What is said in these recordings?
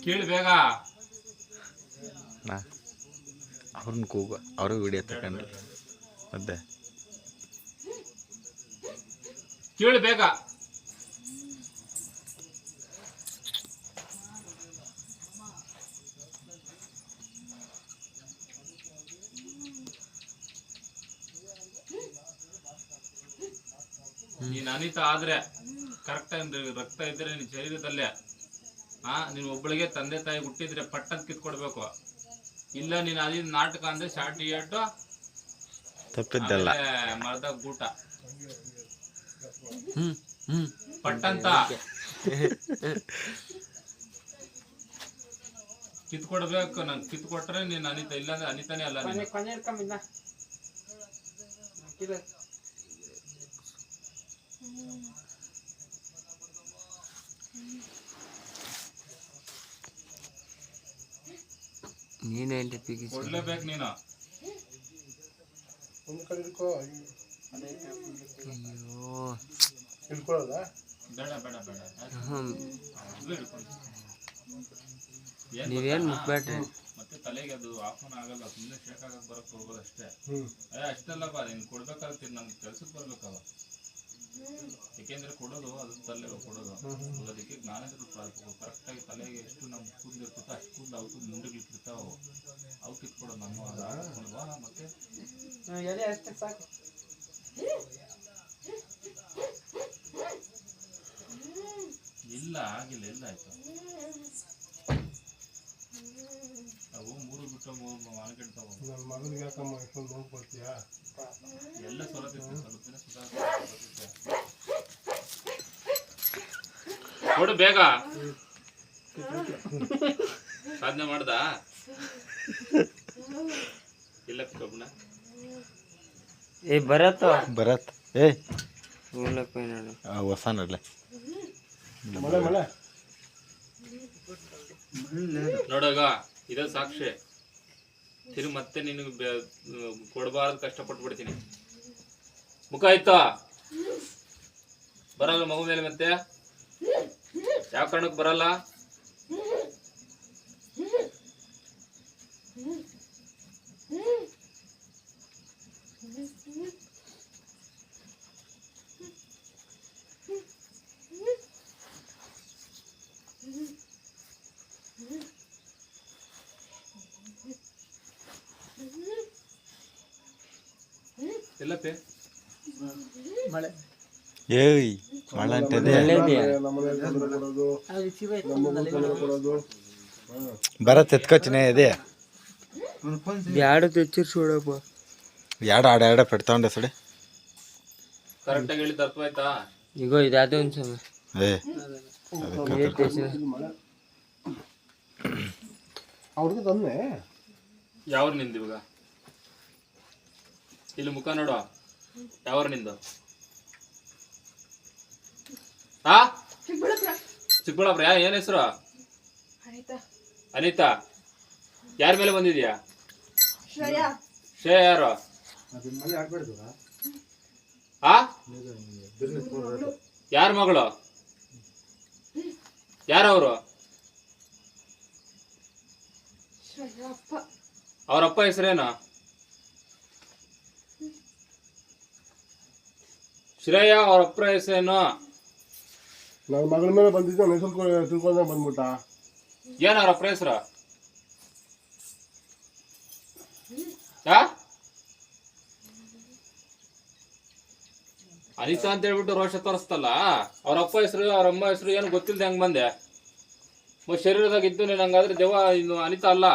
ಕೇಳಿ ಬೇಗ. ಅವ್ರನ್ನ ಕೂಗು, ಅವರು ವಿಡಿಯೋ ತಗೊಂಡ್ರು ಮತ್ತೆ ಕೇಳಿ ಬೇಗ. ನೀನ್ ಅನಿತಾ ಆದ್ರೆ ಕರೆಕ್ಟ್ ರಕ್ತ ಇದ್ರೆ ನಿನ್ ಶರೀರದಲ್ಲೇ ನೀನ್ ಒಬ್ಬಳಿಗೆ ತಂದೆ ತಾಯಿ ಹುಟ್ಟಿದ್ರೆ ಪಟ್ಟಂತ ಕಿತ್ಕೊಡ್ಬೇಕು. ಇಲ್ಲ ನೀನ್ ಅದಿನ ನಾಟಕ ಅಂದ್ರೆ ಶಾರ್ಟಿ ಏಟು ತಪ್ಪಿದ್ದಲ್ಲ, ಮರದಾಗ ಗೂಟ ಪಟ್ಟಂತ ಕಿತ್ಕೊಡ್ಬೇಕು. ನಂಗೆ ಕಿತ್ಕೊಟ್ರೆ ನೀನ್ ಅನಿತಾ, ಇಲ್ಲಾಂದ್ರೆ ಅನಿತಾನೇ ಅಲ್ಲ. ಕೊಡ್ಲೇಬೇಕು ನೀನು. ಬೇಡ ಬೇಡ ಬೇಡ, ನೀವೇನು ಮುಟ್ಬೇಡ್ರಿ. ಮತ್ತೆ ತಲೆಗೆ ಅದು ಆಫನ್ ಆಗಲ್ಲ, ಸುಮ್ಮನೆ ಶೇಕ್ ಆಗಕ್ ಬರಕ್ ಹೋಗೋದು ಅಷ್ಟೇ. ಅಷ್ಟಲ್ಲಪ್ಪ, ನೀನ್ ಕೊಡ್ಬೇಕಾಗುತ್ತೆ, ನಮ್ಗೆ ಕೆಲ್ಸಕ್ಕೆ ಬರ್ಬೇಕವ. ಯಾಕೆಂದ್ರೆ ಕೊಡೋದು ಅದು ತಲೆ ಕೊಡೋದು, ಅದಕ್ಕೆ ಜ್ಞಾನೇಂದ್ರ ಕರೆಕ್ಟಾಗಿ ತಲೆಗೆ ಎಷ್ಟು ನಮ್ ಕೂದಲು ಇರ್ತೈತೆ ಅಷ್ಟು ಕೂದಲು ಅವತ್ತು ಮುಂದೆಗಳಿರ್ತಾವ, ಅವು ಕಿತ್ಕೊಡೋದು ನಮ್ಮ ಮತ್ತೆ ಇಲ್ಲ ಆಗಿಲ್ಲ. ಎಲ್ಲ ಆಯ್ತು ಅವು ಮೂರು ಬಿಟ್ಟು ಮಾರ್ಕೆಟ್ತಾವ. ಎಲ್ಲ ಸೊಲತೈತೆ, ಸ್ವಲ್ಪ ದಿನ ಸುಧಾರಿಸುತ್ತೆ. ಕೊಡು ಬೇಗ. ಸಾಧನೆ ಮಾಡ್ದ ಇಲ್ಲ ಕಬ್ಬಣ ಭರತ್ ಹೊಸ ನಡ್ಲೆ ನೋಡಾಗ ಇದ ಸಾಕ್ಷಿ. ತಿರು ಮತ್ತೆ ನಿನಗೆ ಕೊಡಬಾರ್ದು ಕಷ್ಟಪಟ್ಬಿಡ್ತೀನಿ. ಮುಖ ಆಯ್ತಾ ಬರಲ್ಲ ಮಗು ಮೇಲೆ, ಮತ್ತೆ ಯಾವ ಕಾರಣಕ್ಕೆ ಬರಲ್ಲ? ಎಲ್ಲಪ್ಪೆ ಮಳೆ ಏಯ್ ಮಳೆ ಅಂತದೆ. ಭರತ್ ಎತ್ಕೋಚಿನೇ ಇದೆ. ಎರಡು ತೆಚ್ಚಿರ್ಸೋಡಪ್ಪ, ಎರಡು ಆಡ ಪೆಡ್ತಾಂಡೆ ಸಡೆ ಕರೆಕ್ಟಾಗಿ ಹೇಳಿದ ಅರ್ಥ ಆಯ್ತಾ? ಈಗ ಇದಾದ ಒಂದು ಸಮಯ ಅವ್ರಿಗೆ ತಂದೆ ಯಾವ ನಿಂದು ಇವಾಗ? ಇಲ್ಲಿ ಮುಖ ನೋಡು, ಯಾವ ನಿಂದು? ಚಿಕ್ಕಬಳ್ಳಾಪುರ. ಏನ್ ಹೆಸರು? ಅನಿತಾ. ಯಾರ ಮೇಲೆ ಬಂದಿದ್ಯಾ? ಶ್ರೇಯಾ. ಯಾರು? ಯಾರ ಮಗಳು? ಯಾರವರು? ಅವ್ರಪ್ಪ ಹೆಸರೇನು? ಶ್ರೇಯಾ. ಅವ್ರಪ್ಪ ಹೆಸರೇನು? ನನ್ನ ಮಗಳ ಮೇಲೆ ಬಂದಿದ್ದ ತಿಳ್ಕೊಂಡ ಬಂದ್ಬಿಟ್ಟ. ಏನ ಅವ್ರಪ್ಪ ಹೆಸರು? ಅನಿತಾ ಅಂತ ಹೇಳ್ಬಿಟ್ಟು ರೋಷ ತೋರಿಸ್ತಲ್ಲ. ಅವ್ರಪ್ಪ ಹೆಸರು ಅವ್ರಮ್ಮ ಹೆಸರು ಏನು ಗೊತ್ತಿಲ್ದೆ ಹೆಂಗ್ ಬಂದೆ? ಶರೀರದಾಗ ಇದ್ದು ನೀನ್ ಹಂಗಾದ್ರೆ ದೆವ್ವ ಇನ್ನು ಅನಿತಾ ಅಲ್ಲ.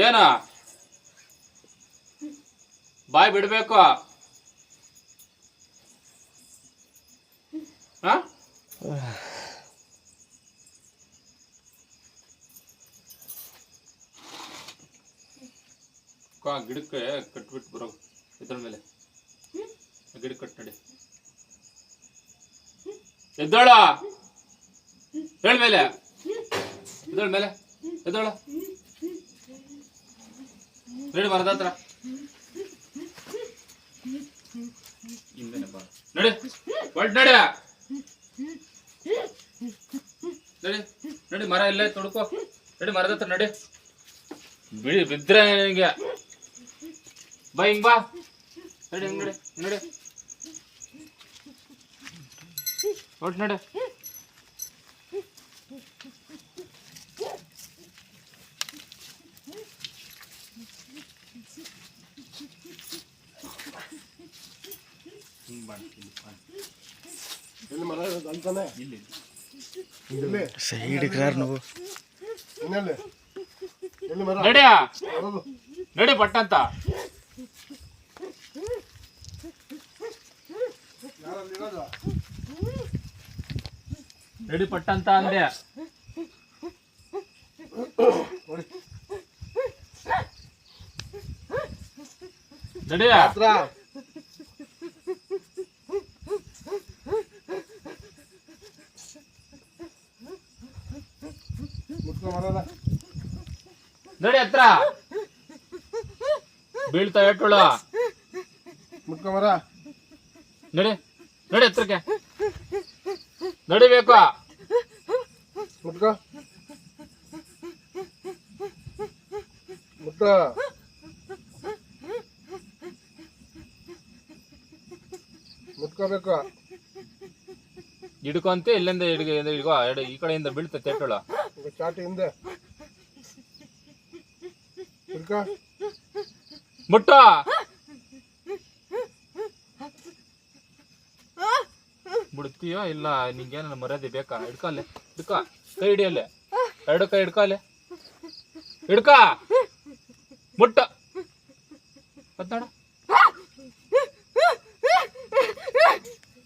ಏನ ಬಾಯ್ ಬಿಡ್ಬೇಕು. ಗಿಡಕ್ಕೆ ಕಟ್ಬಿಟ್ಟು ಬರೋ ಇದ್ರ ಮೇಲೆ ಗಿಡ ಕಟ್ ನಡಿ. ಎದ್ದೋಳ ಹೇಳ ಮೇಲೆ, ಎದ್ದೋಳ ಮೇಲೆ, ಎದ್ದೋಳ ನಡಿ ಮರದ ಹತ್ರ. ಹಿಂದೆನೆ ಬಾ, ನಡಿ ಒಟ್ಟು ನಡಿ. ನಡಿ ನಡಿ, ಮರ ಇಲ್ಲೇ ತೊಡ್ಕೋ. ನಡಿ, ಮರದ ಹತ್ರ ನಡಿ. ಬಿದ್ರೆ ನಿನಗೆ ಬಾ, ಹಿಂಗ್ ಬಾ. ನಡಿ, ಹಿಂಗ್ ನಡಿ, ನಡಿ, ಒಟ್ಟು ನಡಿ. ಎಲ್ಲಿ ಮರ ಅಂತಾನೆ ಇಲ್ಲಿ ಇಲ್ಲಿ ಸೈಡ್ ಯಾರು ನೀವು ಇನ್ನೆಲ್ಲಿ ಎಲ್ಲಿ ಮರ ನಡಿಯ, ಹೌದು ನಡಿ ಪಟ್ಟಂತ. ಯಾರಲ್ಲಿ ಇರೋದು ನಡಿ ಪಟ್ಟಂತ ಅಂದೆ. ನೋಡಿ ನಡಿಯ, ಹತ್ರ ಮುಟ್ಕೊ ಮರದ ನಡಿ ಹತ್ರ. ಬೀಳ್ತಾ ಏಟುಳ. ಮುಟ್ಕೊ ಮರ ನಡಿ, ನಡಿ ಹತ್ರಕ್ಕೆ ನಡಿಬೇಕು. ಮುಟ್ಕೊ ಮುಟ್ಕೊ ಮುಟ್ಕೋಬೇಕು ಹಿಡ್ಕೊಂತ ಇಲ್ಲಿಂದ ಹಿಡ್ಕೋ. ಈ ಕಡೆಯಿಂದ ಬೀಳ್ತೈತೆ ಏಟುಳ. ಈಗ ಚಾಟಿ ಹಿಂದೆ ಮುಟ್ಕೊ ಮುಟ್ಟು. ಬಿಡ್ತೀಯೋ ಇಲ್ಲ? ನಿಂಗೇನ ಮರ್ಯಾದೆ ಬೇಕಾ? ಹಿಡ್ಕೊ ಅಲ್ಲೇ, ಹಿಡ್ಕೊ. ಕೈ ಹಿಡಿಯಲ್ಲೇ, ಎರಡು ಕೈ ಹಿಡ್ಕೊ ಅಲ್ಲೇ, ಹಿಡ್ಕೊ. ಮುಟ್ಟ ನೋಡ,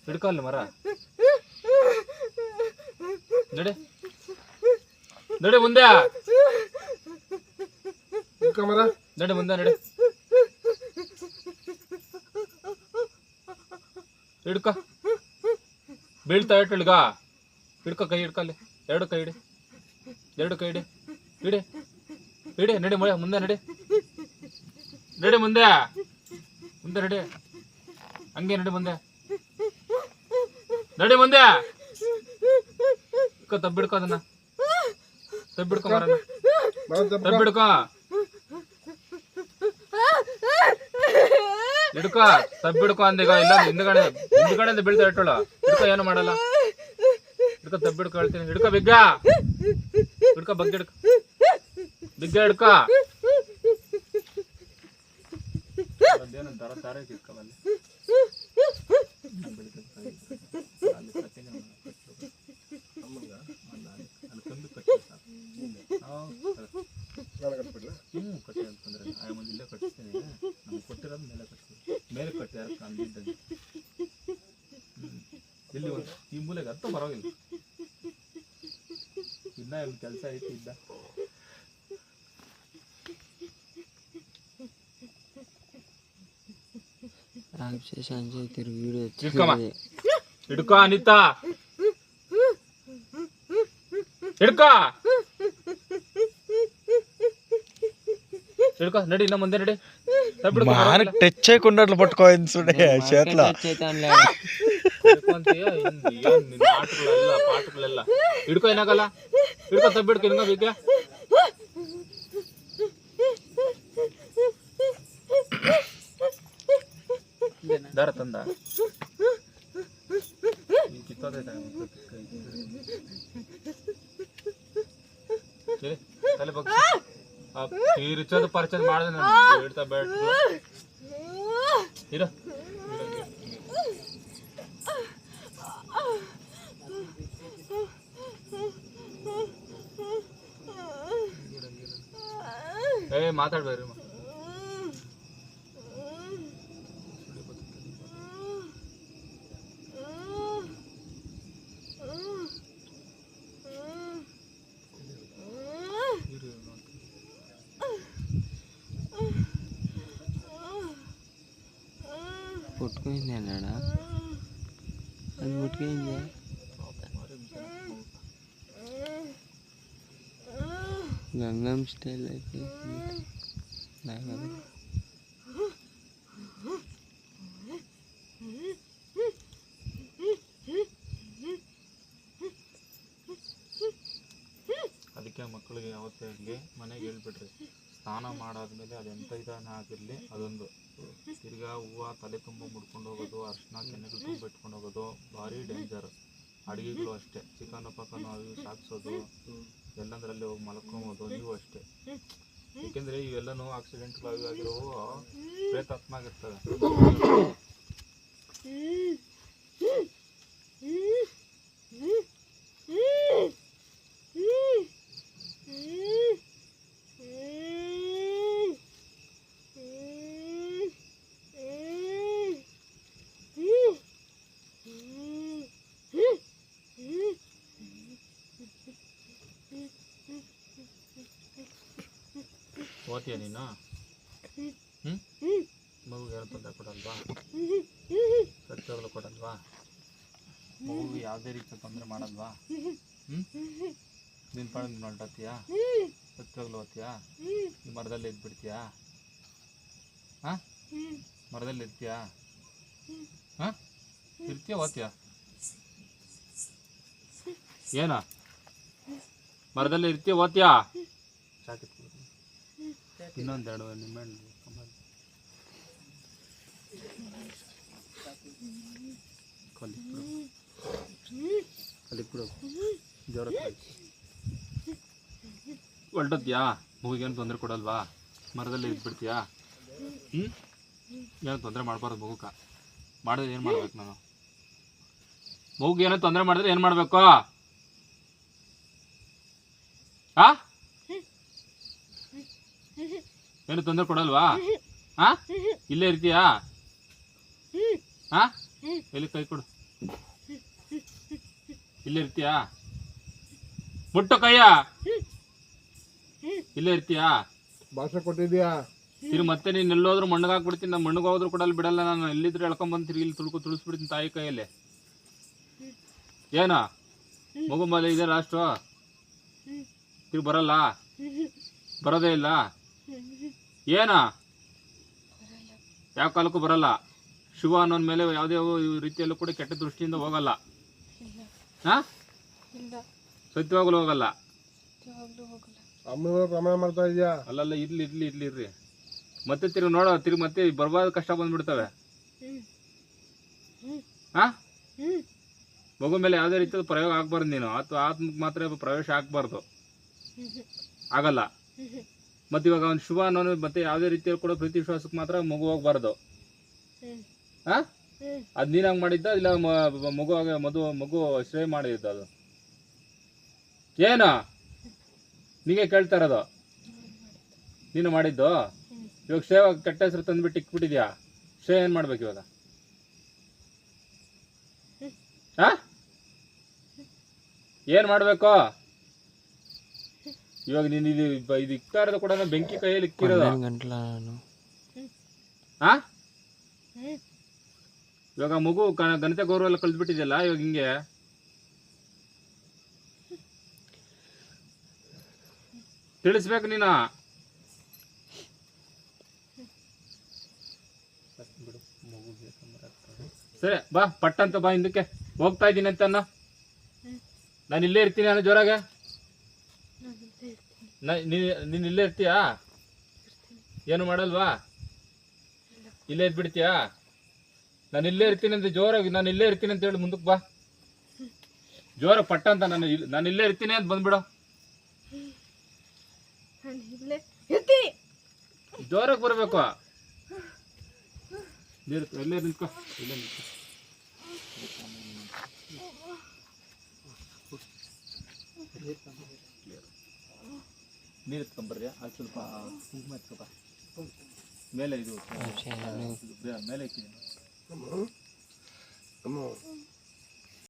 ಹಿಡ್ಕೊ ಅಲ್ಲಿ ಮರ. ನಡಿ, ನಡಿ ಮುಂದೆ, ಮುಟ್ಕೊ ಮರ ನಡಿ ಮುಂದೆ, ನಡಿ. ಹಿಡ್ಕೊ, ಬೀಳ್ತಾ ಇಟ್ಟು ಹಿಡ್ಗ. ಹಿಡ್ಕೊ, ಕೈ ಹಿಡ್ಕೊ ಅಲ್ಲಿ, ಎರಡು ಕೈ ಹಿಡಿ, ಎರಡು ಕೈ ಹಿಡಿ, ಹಿಡಿ ಹಿಡಿ. ನಡಿ ಮುಂದೆ, ನಡಿ ನಡಿ ಮುಂದೆ, ಮುಂದೆ ನಡಿ. ಹಂಗೆ ನಡಿ ಮುಂದೆ, ನಡಿ ಮುಂದೆ. ತಬ್ಬಿಡ್ಕೊ, ಅದನ್ನ ತಬ್ಬಿಡ್ಕೊ, ಮರನ ತಬ್ಬಿಡ್ಕೊ, ಹಿಡ್ಕೊ, ತಬ್ಬಿಡ್ಕೊ ಅಂದೀಗ. ಇಲ್ಲ ಹಿಂದ್ಗಡೆಯಿಂದ ಬೀಳ್ತಾ ಇಟ್ಟೋಳ. ಹಿಡ್ಕೊ, ಏನು ಮಾಡಲ್ಲ. ಹಿಡ್ಕೊ, ತಬ್ಬಿಡ್ಕೊ ಹೇಳ್ತೀನಿ. ಹಿಡ್ಕೊ ಬಿಗ್ಗ, ಹಿಡ್ಕೊ, ಬಗ್ಗೆ ಹಿಡ್ಕೊ, ಬಿಗ್ಗ ಹಿಡ್ಕೊ. ಅದೇನು ತರ ತಾರೆ ಕಿತ್ಕೊಬಲ್ಲಿ. ಕಟ್ಟಿ ಅಂತಂದ್ರೆ ಮುಂದೆ ಇಲ್ಲೇ ಕಟ್ಟಿಸ್ತೀನಿ. ನಮ್ಗೆ ಕೊಟ್ಟಿರೋದು ಮೇಲೆ ಕಟ್ತೀನಿ. ಮೇಲೆ ಕಟ್ಟಿ ಯಾರು ಅಂದಿದ್ದಂಗೆ ಇಲ್ಲಿ ಒಂದು ಈ ಮೂಲೆಗೆ ಅರ್ಥ ಪರವಾಗಿಲ್ಲ. ಇನ್ನ ಇಲ್ಲಿ ಕೆಲಸ ಐತಿ ಇದ್ದ. ಸಂಜೆ ವಿಡಿಯೋ ಹಿಡ್ಕೊ ಅನಿತಾ, ಹಿಡ್ಕೊ, ಹಿಡ್ಕೊ. ನಡಿ, ಇನ್ನ ಮುಂದೆ ನಡಿ. ಮಾನಕ್ ಟಚ್ ಕೊಂಡట్లు పట్టుకో సుడే చేతిలో ಆಟಗಳೆಲ್ಲ ಪಾಠಗಳೆಲ್ಲ ಹಿಡ್ಕೊ. ಏನಾಗಲ್ಲ, ಹಿಡ್ಕೊ, ತಬ್ಬಿಡ್ಕೊ. ಹಿಂಗ ಬಿಗ್ಗ ದಾರ ತಂದ ಕಿತ್ತೋದೈತ. ತಲೆ ಬಗ್ಗೆ ತೀರ್ಚೋದು ಪರಿಚಯ ಮಾಡಿದೆ ನಾನು. ಹೇಳ್ತಾ ಬೇಡ ಇರೋ. ಮಾತಾಡ್ಬೇಡ್ರಿ. పుట్టుకుందా అది పుట్టుకుందా గంగం స్టైల్ అయితే ಯಾವತ್ತೇ ಆಗಲಿ ಮನೆಗೆ ಹೇಳ್ಬಿಡ್ರಿ, ಸ್ನಾನ ಮಾಡಾದ್ಮೇಲೆ ಅದೆಂಥ ಇದಾನ ಆಗಿರಲಿ ಅದೊಂದು ತಿರ್ಗಾ ಹೂವು ತಲೆ ತುಂಬ ಮುಡ್ಕೊಂಡು ಹೋಗೋದು, ಅರ್ಶಿನ ಕೆನೆಗಳು ತುಂಬ ಇಟ್ಕೊಂಡು ಹೋಗೋದು ಭಾರಿ ಡೇಂಜರ್. ಅಡುಗೆಗಳು ಅಷ್ಟೇ, ಚಿಕನ್ ಪಕ್ಕನು ಅವು ಸಾಗಿಸೋದು ಎಲ್ಲಂದ್ರಲ್ಲಿ ಹೋಗಿ ಮಲ್ಕೊಬೋದು. ನೀವು ಅಷ್ಟೇ, ಏಕೆಂದರೆ ಇವೆಲ್ಲನೂ ಆಕ್ಸಿಡೆಂಟ್ಗಳು ಅವು ಆಗಿರೋವು ಪ್ರೇತಾತ್ಮ ಆಗಿರ್ತವೆ. ಓದ್ತೀಯ ನೀನು? ಮಗುಗೆ ಏನು ತೊಂದರೆ ಕೊಡಲ್ವಾ? ಸತ್ಯವಾಗಲು ಕೊಡಲ್ವಾ? ಮಗುಗೆ ಯಾವುದೇ ರೀತಿಯ ತೊಂದರೆ ಮಾಡಲ್ವಾ? ನಿನ್ನ ಪಾಡು ನೀನು ಹೊರಟತ್ತೀಯಾ? ಸತ್ಯವಾಗಲು ಓದ್ತೀಯಾ? ಈ ಮರದಲ್ಲಿ ಇದ್ಬಿಡ್ತೀಯಾ? ಹಾಂ, ಮರದಲ್ಲಿ ಇರ್ತೀಯಾ? ಹಾಂ, ಇರ್ತೀಯ? ಓದ್ತೀಯಾ? ಏನ ಮರದಲ್ಲಿ ಇರ್ತೀಯ? ಓದ್ತೀಯಾ? ಸಾಕಿತ್ತು ಇನ್ನೊಂದೆರಡು ನಿಮ್ಮೆಣ್ಣು ಕಲಿಪುರ ಜೋರ ಹೊರಟದ್ಯಾ? ಮಗುಗೇನು ತೊಂದರೆ ಕೊಡಲ್ವಾ? ಮರದಲ್ಲಿ ಇದ್ಬಿಡ್ತೀಯಾ? ಏನು ತೊಂದರೆ ಮಾಡಬಾರ್ದು ಮಗುಕ. ಮಾಡಿದ್ರೆ ಏನು ಮಾಡ್ಬೇಕು ನಾನು? ಮಗುಗೆ ಏನೋ ತೊಂದರೆ ಮಾಡಿದ್ರೆ ಏನು ಮಾಡಬೇಕು? ಆ ಏನು ತೊಂದರೆ ಕೊಡಲ್ವಾ? ಹಾ, ಇಲ್ಲೇ ಇರ್ತೀಯಾ? ಹಾ, ಎಲ್ಲಿ ಕೈ ಕೊಡು. ಇಲ್ಲೇ ಇರ್ತೀಯಾ? ಮುಟ್ಟು ಕೈಯ. ಇಲ್ಲೇ ಇರ್ತೀಯಾ? ಭಾಷೆ ಕೊಟ್ಟಿದ್ಯಾ? ಮತ್ತೆ ನೀನು ಎಲ್ಲೋದ್ರೂ ಮಣ್ಣಿಗೆ ಹಾಕ್ಬಿಡ್ತೀನಿ. ನಾನು ಮಣ್ಣಿಗೆ ಹೋದ್ರೂ ಕೊಡಲ್ಲ, ಬಿಡಲ್ಲ. ನಾನು ಎಲ್ಲಿದ್ರು ಎಳ್ಕೊಂಬಂದು ತಿರುಗಿ ಇಲ್ಲಿ ತುಳಿಸ್ಬಿಡ್ತೀನಿ ತಾಯಿ ಕೈಯಲ್ಲಿ. ಏನ ಮಗು ಮೇಲೆ ಇದೆ ಲಾಸ್ಟು? ತಿರುಗಿ ಬರಲ್ಲ? ಬರೋದೇ ಇಲ್ಲ? ಏನ ಯಾವ ಕಾಲಕ್ಕೂ ಬರಲ್ಲ? ಶಿವ ಅನ್ನೋನ್ ಮೇಲೆ ಯಾವುದೇ ರೀತಿಯಲ್ಲೂ ಕೂಡ ಕೆಟ್ಟ ದೃಷ್ಟಿಯಿಂದ ಹೋಗಲ್ಲ. ಹಾ, ಸತ್ಯವಾಗಲೂ ಹೋಗಲ್ಲ. ಪ್ರಮಾಣ ಮಾಡ್ತಾ ಇದೆಯಾ? ಅಲ್ಲಲ್ಲ, ಇರ್ಲಿ. ಮತ್ತೆ ತಿರುಗಿ ನೋಡೋ, ತಿರುಗಿ ಮತ್ತೆ ಬರ್ಬಾರ್ದು ಕಷ್ಟ ಬಂದ್ಬಿಡ್ತವೆ. ಹಾ, ಮಗು ಮೇಲೆ ಯಾವುದೇ ರೀತಿಯ ಪ್ರಯೋಗ ಆಗ್ಬಾರ್ದು. ನೀನು ಆತ್ಮಕ್ಕೆ ಮಾತ್ರ ಪ್ರವೇಶ ಆಗ್ಬಾರ್ದು, ಆಗಲ್ಲ. ಮತ್ತೆ ಇವಾಗ ಅವ್ನು ಶಿವ ಅನ್ನೋನು ಮತ್ತೆ ಯಾವುದೇ ರೀತಿಯಲ್ಲಿ ಕೂಡ ಪ್ರೀತಿ ವಿಶ್ವಾಸಕ್ಕೆ ಮಾತ್ರ ಮಗು ಹೋಗ್ಬಾರ್ದು. ಹಾ, ಅದು ನೀನು ಹಂಗೆ ಮಾಡಿದ್ದ ಇಲ್ಲ ಮಗು ಶ್ರೇಯ ಮಾಡಿದ್ದ? ಅದು ಏನು ನೀಗೆ ಕೇಳ್ತಾ ಇರೋದು? ನೀನು ಮಾಡಿದ್ದು? ಇವಾಗ ಶ್ರೇಯ ಕೆಟ್ಟ ಹೆಸರು ತಂದ್ಬಿಟ್ಟು ಇಕ್ಬಿಟ್ಟಿದ್ಯಾ? ಶ್ರೇಯ ಏನು ಮಾಡ್ಬೇಕು ಇವಾಗ? ಹಾ, ಏನು ಮಾಡಬೇಕು ಇವಾಗ? ನೀನು ಇದು ಇಕ್ತಾ ಇರೋದು ಕೂಡ ಬೆಂಕಿ ಕೈಯಲ್ಲಿ ಇಕ್ಕಿರೋದು. ಹಾ, ಇವಾಗ ಮಗು ಘನತೆ ಗೌರವ ಎಲ್ಲ ಕಲ್ತ್ಬಿಟ್ಟಿದೆಯಲ್ಲ ಇವಾಗ. ಹಿಂಗೆ ತಿಳಿಸ್ಬೇಕು ನೀನು. ಸರಿ ಬಾ, ಪಟ್ಟಂತ ಬಾ ಹಿಂದಕ್ಕೆ. ಹೋಗ್ತಾ ಇದ್ದೀನಿ ಅಂತ ಅನ್ನ. ನಾನು ಇಲ್ಲೇ ಇರ್ತೀನಿ ಅನ್ನೋ ಜೋರಾಗೆ. ನೀನು ಇಲ್ಲೇ ಇರ್ತೀಯಾ? ಏನು ಮಾಡಲ್ವಾ? ಇಲ್ಲೇ ಇದ್ಬಿಡ್ತೀಯಾ? ನಾನು ಇಲ್ಲೇ ಇರ್ತೀನಿ ಅಂತ ಜೋರಾಗಿ, ನಾನು ಇಲ್ಲೇ ಇರ್ತೀನಿ ಅಂತ ಹೇಳಿ ಮುಂದಕ್ಕೆ ಬಾ. ಜೋರ ಪಟ್ಟ ಅಂತ ನಾನು ಇಲ್ಲೇ ಇರ್ತೀನಿ ಅಂತ ಬಂದ್ಬಿಡು. ಜೋರಾಗಿ ಬರಬೇಕು. ಎಲ್ಲೇ ನಿಂತ್ಕೋ, ಇಲ್ಲೇ ನಿಂತ್ಕೋ. ನೀರು ಎತ್ಕೊಂಬರ್ರಿ. ಅದು ಸ್ವಲ್ಪ ಕುಂಕುಮ ಎತ್ಕೊಬ. ಮೇಲೆ ಇದು ಮೇಲೆ ಇಕ್ಕಿದ್ದೀನಿ.